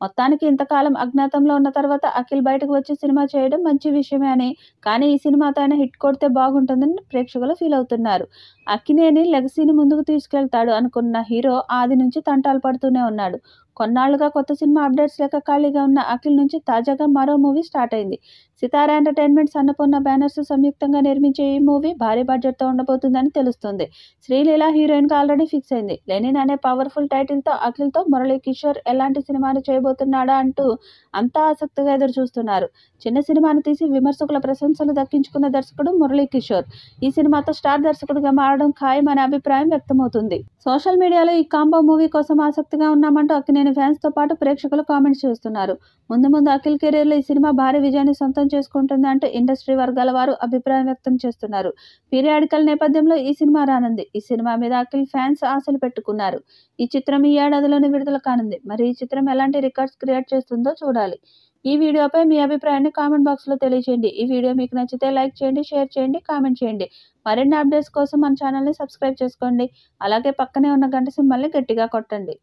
మొత్తానికి ఇంతకాలం అజ్ఞాతంలో ఉన్న తర్వాత అఖిల్ బయటకు వచ్చి సినిమా చేయడం మంచి విషయమే అని, కానీ ఈ సినిమాతో ఆయన హిట్ కొడితే బాగుంటుందని ప్రేక్షకులు ఫీల్ అవుతున్నారు. అక్కినేని లెగసీని ముందుకు తీసుకెళ్తాడు అనుకున్న హీరో ఆది నుంచి తంటాలు పడుతూనే ఉన్నాడు. కొన్నాళ్లుగా కొత్త సినిమా అప్డేట్స్ లేక ఖాళీగా ఉన్న అఖిల్ నుంచి తాజాగా మరో మూవీ స్టార్ట్ అయింది. సితారా ఎంటర్టైన్మెంట్స్, అన్నపూర్ణ బ్యానర్స్ సంయుక్తంగా నిర్మించే ఈ మూవీ భారీ బడ్జెట్తో ఉండబోతుందని తెలుస్తుంది. శ్రీలీల హీరోయిన్గా ఆల్రెడీ ఫిక్స్ అయింది. లెనిన్ అనే పవర్ఫుల్ టైటిల్తో అఖిల్తో మురళీ కిషోర్ ఎలాంటి సినిమాను చేయబోతున్నాడా అంటూ అంతా ఆసక్తిగా ఎదురుచూస్తున్నారు. చిన్న సినిమాను తీసి విమర్శకుల ప్రశంసలు దక్కించుకున్న దర్శకుడు మురళీ కిషోర్ ఈ సినిమాతో స్టార్ దర్శకుడిగా మారడం ఖాయం అనే అభిప్రాయం వ్యక్తమవుతుంది. సోషల్ మీడియాలో ఈ కాంబో మూవీ కోసం ఆసక్తిగా ఉన్నామంటూ అక్కినేని ఫ్యాన్స్తో పాటు ప్రేక్షకులు కామెంట్స్ చేస్తున్నారు. ముందు అఖిల్ కెరీర్లో ఈ సినిమా భారీ విజయాన్ని సొంతం చేసుకుంటుంది అంటూ ఇండస్ట్రీ వర్గాల వారు అభిప్రాయం వ్యక్తం చేస్తున్నారు. పీరియాడికల్ నేపథ్యంలో ఈ సినిమా రానుంది. ఈ సినిమా మీద అఖిల్ ఫ్యాన్స్ ఆశలు పెట్టుకున్నారు. ఈ చిత్రం ఈ ఏడాదిలోనే విడుదల కానుంది. మరి ఈ చిత్రం ఎలాంటి రికార్డ్స్ క్రియేట్ చేస్తుందో చూడాలి. ఈ వీడియోపై మీ అభిప్రాయాన్ని కామెంట్ బాక్స్లో తెలియజేయండి. ఈ వీడియో మీకు నచ్చితే లైక్ చేయండి, షేర్ చేయండి, కామెంట్ చేయండి. మరిన్ని అప్డేట్స్ కోసం మన ఛానల్ని సబ్స్క్రైబ్ చేసుకోండి. అలాగే పక్కనే ఉన్న గంట సింబల్ని గట్టిగా కొట్టండి.